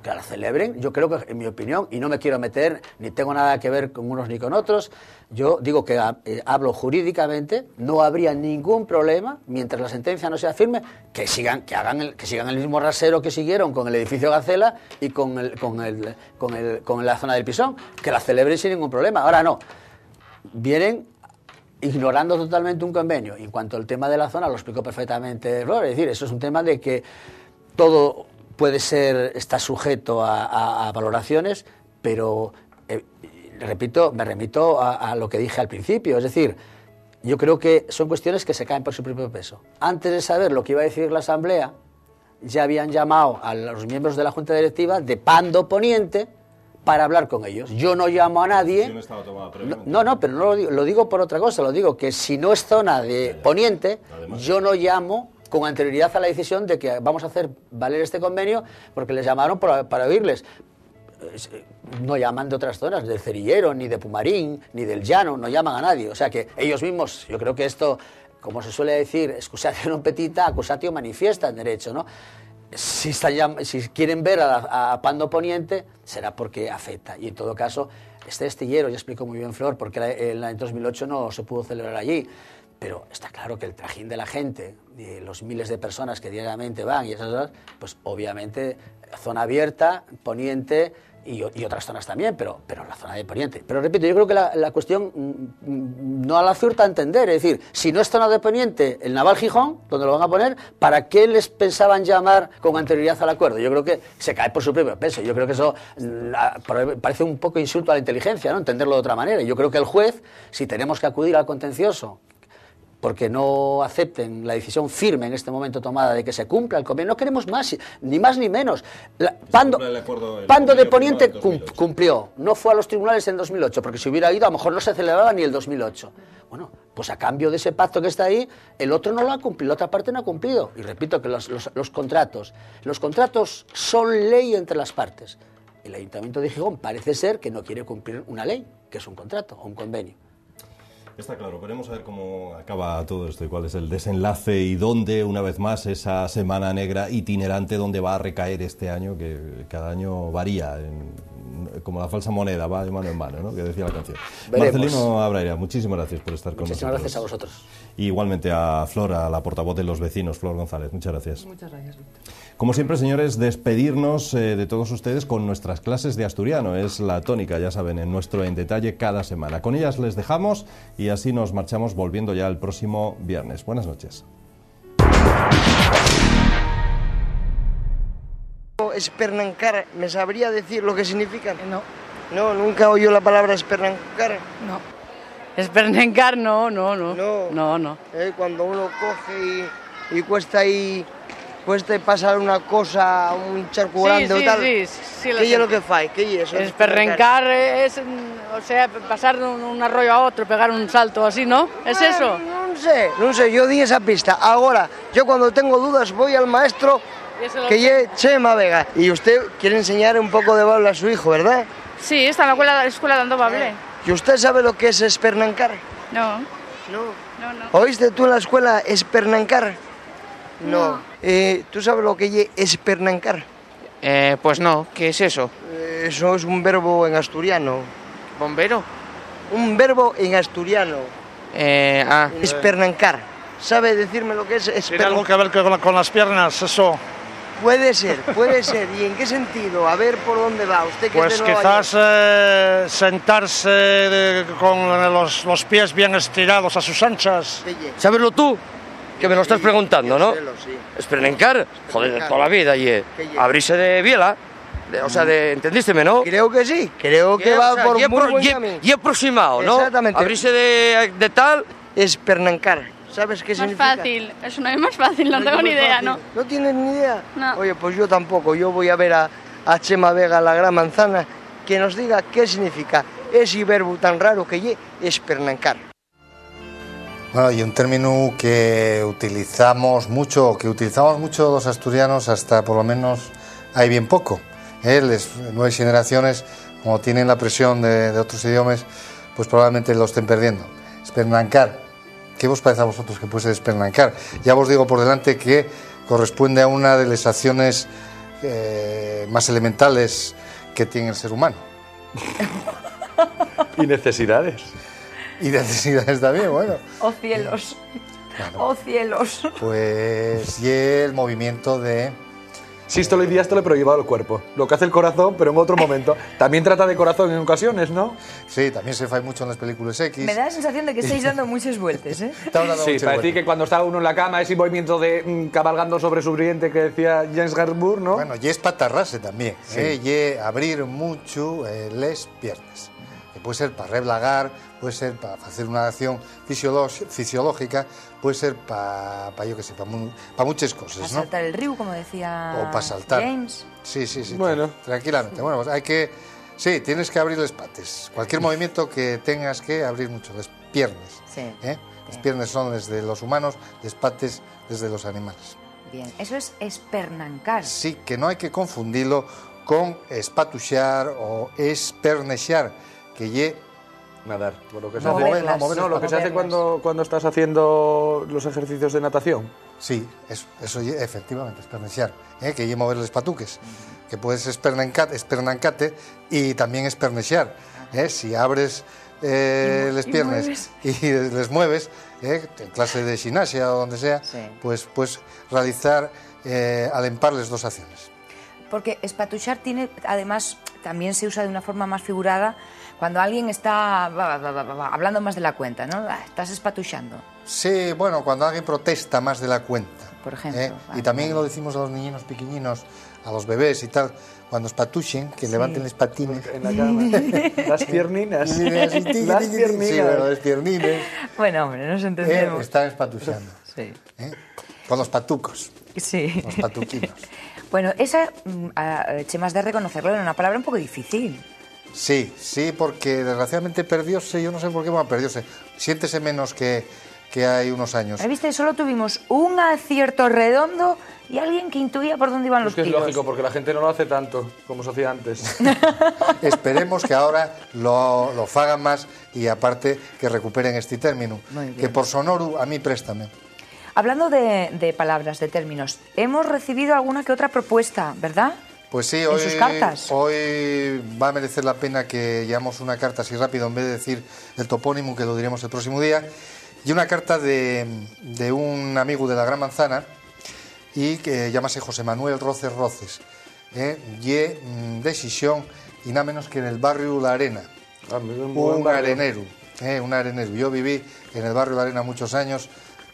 Que la celebren, yo creo que, en mi opinión, y no me quiero meter, ni tengo nada que ver con unos ni con otros, yo digo que hablo jurídicamente, no habría ningún problema, mientras la sentencia no sea firme, que sigan el mismo rasero que siguieron con el edificio Gacela y con la zona del Pisón, que la celebren sin ningún problema. Ahora no, vienen ignorando totalmente un convenio. Y en cuanto al tema de la zona, lo explico perfectamente, Flor, es decir, eso es un tema de que todo está sujeto a valoraciones, pero repito, me remito a lo que dije al principio, es decir, yo creo que son cuestiones que se caen por su propio peso. Antes de saber lo que iba a decir la Asamblea, ya habían llamado a los miembros de la Junta Directiva de Pando Poniente para hablar con ellos. Yo no llamo a nadie. No, pero no lo digo por otra cosa, lo digo que si no es zona de Poniente, yo no llamo con anterioridad a la decisión de que vamos a hacer valer este convenio, porque les llamaron para oírles. No llaman de otras zonas, del Cerillero, ni de Pumarín, ni del Llano, no llaman a nadie. O sea que ellos mismos, yo creo que esto, como se suele decir, excusatio non petita, accusatio manifiesta en derecho, ¿no? Si quieren ver a Pando Poniente, será porque afecta. Y en todo caso, este astillero, ya explicó muy bien Flor, porque en 2008 no se pudo celebrar allí. Pero está claro que el trajín de la gente, de los miles de personas que diariamente van y esas cosas, pues obviamente zona abierta, Poniente y otras zonas también, pero la zona de Poniente. Pero repito, yo creo que la cuestión no la acierta a entender, es decir, si no es zona de Poniente, el Naval Gijón, donde lo van a poner, ¿para qué les pensaban llamar con anterioridad al acuerdo? Yo creo que se cae por su propio peso, yo creo que eso parece un poco insulto a la inteligencia, ¿no? Entenderlo de otra manera. Yo creo que el juez, si tenemos que acudir al contencioso, porque no acepten la decisión firme en este momento tomada de que se cumpla el convenio. No queremos más ni menos. Pando de Poniente cumplió, no fue a los tribunales en 2008, porque si hubiera ido a lo mejor no se celebraba ni el 2008. Bueno, pues a cambio de ese pacto que está ahí, el otro no lo ha cumplido, la otra parte no ha cumplido. Y repito que los contratos son ley entre las partes. El Ayuntamiento de Gijón parece ser que no quiere cumplir una ley, que es un contrato o un convenio. Está claro, veremos a ver cómo acaba todo esto y cuál es el desenlace y dónde, una vez más, esa Semana Negra itinerante, dónde va a recaer este año, que cada año varía, como la falsa moneda, va de mano en mano, ¿no?, que decía la canción. Veremos. Marcelino Abraira, muchísimas gracias por estar con nosotros. Muchísimas gracias a vosotros. Y igualmente a Flor, a la portavoz de los vecinos, Flor González, muchas gracias. Muchas gracias, Víctor. Como siempre, señores, despedirnos de todos ustedes con nuestras clases de asturiano. Es la tónica, ya saben, en nuestro En Detalle cada semana. Con ellas les dejamos y así nos marchamos volviendo ya el próximo viernes. Buenas noches. Espernancar, ¿me sabría decir lo que significa? No. No, nunca oí la palabra espernancar. No. Espernancar, no. Cuando uno coge y cuesta pasar una cosa, un charco grande o tal. Sí, ¿Qué es lo que fai? ¿Qué es eso? Espernancar es, o sea, pasar de un arroyo a otro, pegar un salto así, ¿no? ¿Es eso? No sé, yo di esa pista. Ahora, yo cuando tengo dudas voy al maestro, que es Chema Vega. Y usted quiere enseñar un poco de bable a su hijo, ¿verdad? Sí, está en la escuela dando bable. ¿Y usted sabe lo que es espernancar? No. ¿Oíste tú en la escuela espernancar? No. ¿Tú sabes lo que es espernancar? Pues no, ¿qué es eso? Eso es un verbo en asturiano. ¿Bombero? Un verbo en asturiano. Espernancar. ¿Sabe decirme lo que es espernancar? ¿Tiene algo que ver con las piernas, eso? Puede ser. ¿Y en qué sentido? A ver por dónde va. Usted que pues es de Nueva quizás York. Sentarse con los pies bien estirados a sus anchas. ¿Sabeslo tú? Que me lo estás preguntando, ¿no? Espernencar, joder, de toda la vida, y abrirse de biela. O sea, ¿entendísteme, no? Creo que sí, creo que va por muy buen camino. Y aproximado, ¿no? Exactamente. Abrirse de tal... Espernencar, ¿sabes qué significa? Más fácil, eso no es más fácil, no tengo ni idea, ¿no? ¿No tienes ni idea? No. Oye, pues yo tampoco, yo voy a ver a Chema Vega, la gran manzana, que nos diga qué significa ese verbo tan raro que es espernencar. Bueno, y un término que utilizamos mucho los asturianos hasta por lo menos hay bien poco. Las nuevas generaciones, como tienen la presión de otros idiomas, pues probablemente lo estén perdiendo. Espernancar. ¿Qué vos parece a vosotros que puede ser espernancar? Ya os digo por delante que corresponde a una de las acciones más elementales que tiene el ser humano. Y necesidades. Y necesidades también, bueno. ¡Oh cielos! Bueno, ¡oh cielos! Pues y el movimiento de... Sístole y diástole, pero llevado al cuerpo. Lo que hace el corazón, pero en otro momento. También trata de corazón en ocasiones, ¿no? Sí, también se fai mucho en las películas X. Me da la sensación de que estáis dando muchas vueltas, ¿eh? Sí, para decir que cuando está uno en la cama, ese movimiento de cabalgando sobre su riente que decía James Garburg, ¿no? Bueno, y es patarrarse también, sí. Y abrir mucho las piernas. Que puede ser para reblagar, puede ser para hacer una acción fisiológica, puede ser para yo qué sé, para muchas cosas, ¿no? Para ¿no? saltar el río, como decía o para saltar. James. Sí, bueno. Tranquilamente. Bueno, pues hay que... Sí, tienes que abrir las patas. Cualquier movimiento que tengas que abrir mucho, las piernas. Sí. Las piernas son desde los humanos, las patas desde los animales. Bien, eso es espernancar. Sí, que no hay que confundirlo con espatuchar o espernechar, que nadar, lo que se moverlas, hace cuando estás haciendo los ejercicios de natación. Sí, eso efectivamente, espernechar, que lle mover los patuques, que puedes espernancate y también espernechar. Si abres las piernas y les mueves, en clase de gimnasia o donde sea, sí. pues realizar, alempar las dos acciones. Porque espatuchar tiene, además, también se usa de una forma más figurada cuando alguien está hablando más de la cuenta, ¿no? Estás espatuchando. Sí, bueno, cuando alguien protesta más de la cuenta. Por ejemplo. Y también lo decimos a los niños pequeñinos, a los bebés y tal, cuando espatuchen, que levanten los patines. En la cama. Las pierninas. Las pierninas. Sí, bueno, las pierninas. Bueno, hombre, nos entendemos. Están espatuchando. Sí. Con los patucos. Sí. Los patuquinos. Bueno, esa, Chema, has de reconocerlo, era una palabra un poco difícil. Sí, porque desgraciadamente perdióse, yo no sé por qué, perdióse. Siéntese menos que hay unos años. ¿Viste? Solo tuvimos un acierto redondo y alguien que intuía por dónde iban los tiros. Es lógico, porque la gente no lo hace tanto como se hacía antes. Esperemos que ahora lo fagan más y aparte que recuperen este término. Que por sonoro a mí préstame. Hablando de palabras, de términos, hemos recibido alguna que otra propuesta, ¿verdad? Pues sí, en sus cartas. Hoy va a merecer la pena que llevamos una carta así rápido, en vez de decir el topónimo, que lo diremos el próximo día, y una carta de un amigo de la Gran Manzana, y que llámase José Manuel Roces, y decisión, y nada menos que en el barrio La Arena, un arenero. Yo viví en el barrio La Arena muchos años,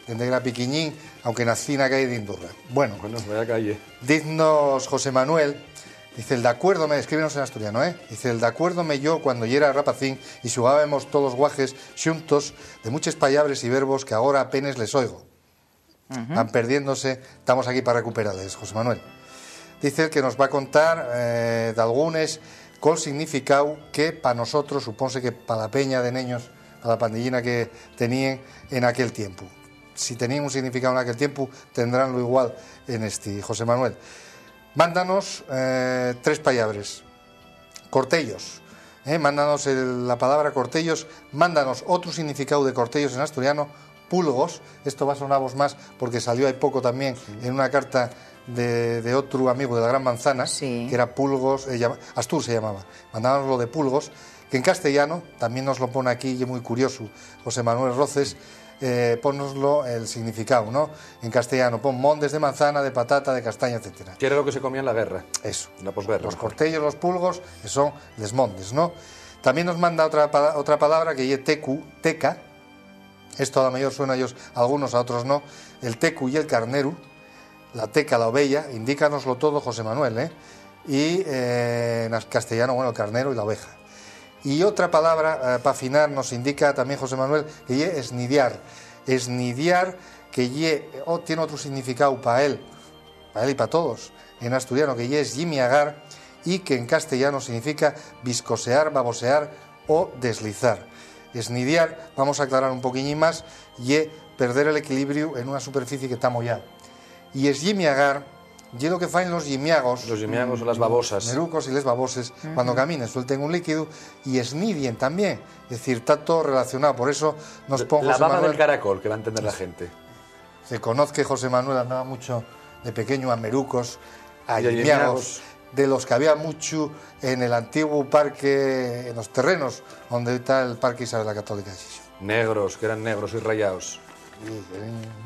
desde era piquiñín, aunque nací en la calle de Indurra. Bueno, vaya calle. Diznos José Manuel, dice, el de acuérdome, escríbenos en asturiano, dice, el de acuérdome yo cuando yo era rapacín y xugábamos todos los guajes xuntos de muchos pallabres y verbos que ahora apenas les oigo. Van perdiéndose, estamos aquí para recuperarles, José Manuel. Dice el que nos va a contar de algunos col significado que para nosotros, supónse que para la peña de neños, a la pandillina que tenían en aquel tiempo. Si tenían un significado en aquel tiempo, tendrán lo igual en este. José Manuel, mándanos 3 pallabres. Cortellos. Mándanos la palabra cortellos. Mándanos otro significado de cortellos en asturiano. Pulgos. Esto va a sonaros más porque salió hay poco también en una carta de otro amigo de la Gran Manzana, que era Pulgos, Astur se llamaba. Mándanos lo de Pulgos, que en castellano, también nos lo pone aquí, y es muy curioso, José Manuel Roces, ponnoslo el significado, ¿no? En castellano, pon mondes de manzana, de patata, de castaña, etcétera. Que era lo que se comía en la guerra. Eso. En la posguerra. Los cortellos, los pulgos, que son les mondes, ¿no? También nos manda otra palabra que es teca, esto a la mayor suena a ellos, a algunos, a otros no, el tecu y el carneru, la teca, la ovella, indícanoslo todo, José Manuel, ¿eh? Y en castellano, bueno, el carnero y la oveja. Y otra palabra, para afinar, nos indica también José Manuel, que ye esnidiar. Esnidiar, que ye, tiene otro significado para él y para todos, en asturiano, que ye es yimiagar, y que en castellano significa viscosear, babosear o deslizar. Esnidiar, vamos a aclarar un poquillín más, ye perder el equilibrio en una superficie que está mollada. Y es yimiagar, y lo que faen los yimiagos. Los yimiagos son las babosas. Merucos y les baboses, cuando caminen, suelten un líquido y esnidien también. Es decir, está todo relacionado. Por eso nos pongo. La baba del caracol, que va a entender la gente. Se conoce que José Manuel andaba mucho de pequeño a merucos, a yimiagos, de los que había mucho en el antiguo parque, en los terrenos, donde está el Parque Isabel la Católica de Xixón. Negros, que eran negros y rayados.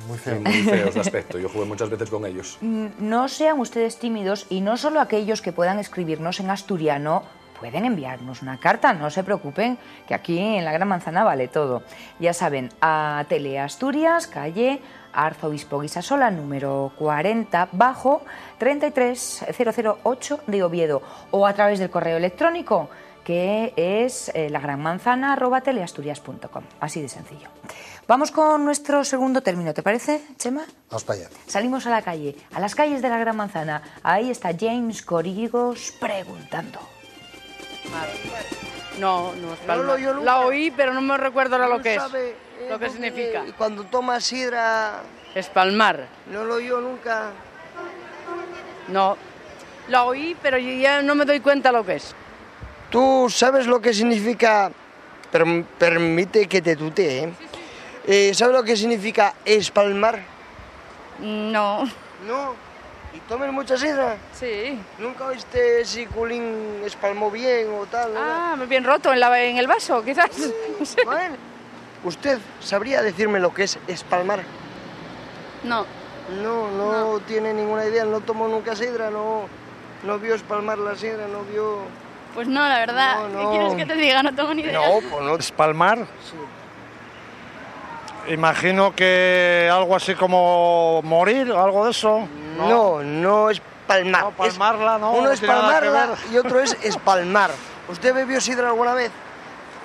Muy feos. Muy feos de aspecto, yo jugué muchas veces con ellos. No sean ustedes tímidos y no solo aquellos que puedan escribirnos en asturiano pueden enviarnos una carta, no se preocupen, que aquí en la Gran Manzana vale todo. Ya saben, a Teleasturias, calle Arzobispo Guisasola, número 40, bajo 33008 de Oviedo, o a través del correo electrónico, que es lagranmanzana@teleasturias.com, así de sencillo. Vamos con nuestro segundo término, ¿te parece, Chema? Vamos para allá. Salimos a la calle, a las calles de la Gran Manzana. Ahí está James Corrigos preguntando. No, es palmar. La oí, pero no me recuerdo ahora lo que es. Lo que significa. Y cuando tomas sidra... Espalmar. No lo oí nunca. No, la oí, pero yo ya no me doy cuenta lo que es. ¿Tú sabes lo que significa? Permite que te tutee, ¿eh? Sí. ¿Sabes lo que significa espalmar? No. ¿No? ¿Y tomes mucha sidra? Sí. ¿Nunca oíste si Culín espalmó bien o tal? Ah, bien roto en el vaso, quizás. No sé. Bueno, ¿usted sabría decirme lo que es espalmar? No. No tiene ninguna idea, no tomó nunca sidra, no vio espalmar la sidra, no vio... Pues no, la verdad. No. ¿Qué quieres que te diga? No tengo ni idea. No, pues no. ¿Espalmar? Sí. Imagino que algo así como morir, algo de eso. No es palmar. No, palmarla, no. Uno no es tiene nada que palmarla ver. y otro es espalmar. ¿Usted bebió sidra alguna vez?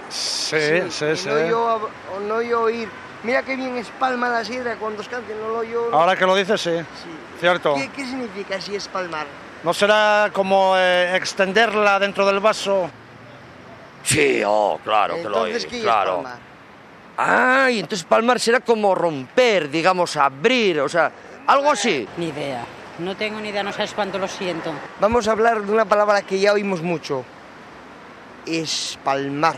Sí. No yo oír. Mira qué bien espalma la sidra cuando escante, no lo oyo. Ahora que lo dices, sí. Cierto. ¿Qué significa así espalmar? ¿No será como extenderla dentro del vaso? Sí, claro que lo Entonces, oí, ¿qué es claro. palmar? Ah, y entonces palmar será como romper, digamos, abrir, o sea, algo así. Ni idea. No tengo ni idea, no sabes cuánto lo siento. Vamos a hablar de una palabra que ya oímos mucho. Espalmar.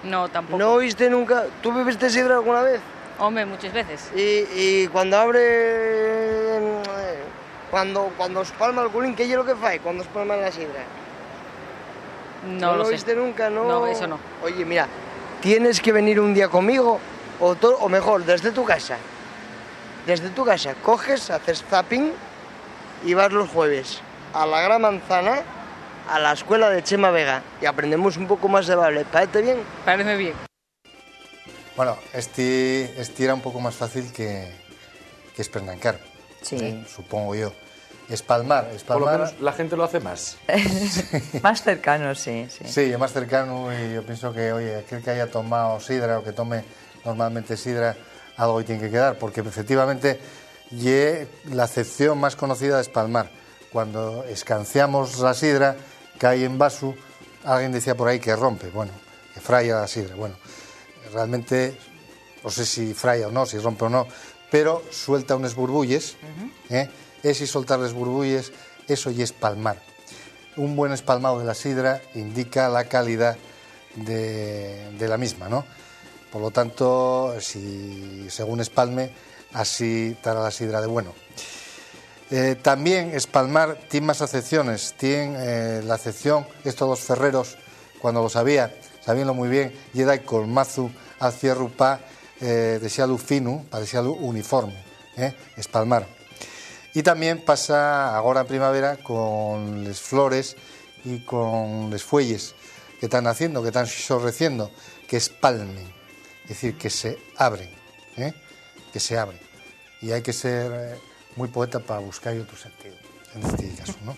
No, tampoco. ¿No oíste nunca? ¿Tú bebiste sidra alguna vez? Hombre, muchas veces. Y cuando abre... Cuando espalma el culín, ¿qué es lo que fae cuando espalma la sidra? No lo lo sé. oíste nunca, ¿no? No, eso no. Oye, mira, tienes que venir un día conmigo, o mejor, desde tu casa. Desde tu casa, coges, haces zapping y vas los jueves a la Gran Manzana, a la escuela de Chema Vega, y aprendemos un poco más de bable. ¿Parece bien? Parece bien. Bueno, este era un poco más fácil que espernancar. Sí. Supongo yo. Espalmar. Por lo menos la gente lo hace más. Más cercano, sí. Sí, es más cercano y yo pienso que, oye, aquel que haya tomado sidra o que tome normalmente sidra, algo tiene que quedar, porque efectivamente la acepción más conocida de espalmar. Cuando escanciamos la sidra, cae en vaso, alguien decía por ahí que rompe, bueno, que fraya la sidra. Bueno, realmente, no sé si fraya o no, si rompe o no, pero suelta unas burbulles, es y soltar las burbulles, eso y es espalmar. Un buen espalmado de la sidra indica la calidad de la misma, ¿no? Por lo tanto, si según espalme, así estará la sidra de bueno. También espalmar tiene más acepciones. Tiene la acepción, estos dos ferreros, cuando lo sabíanlo muy bien, y era el colmazo al cierro pa desearlo fino, para desearlo uniforme, espalmar. Y también pasa ahora en primavera con las flores y con las fuelles que están haciendo, que están floreciendo, que espalmen. Es decir, que se abren, que se abren. Y hay que ser muy poeta para buscar otro sentido, en este caso, ¿no?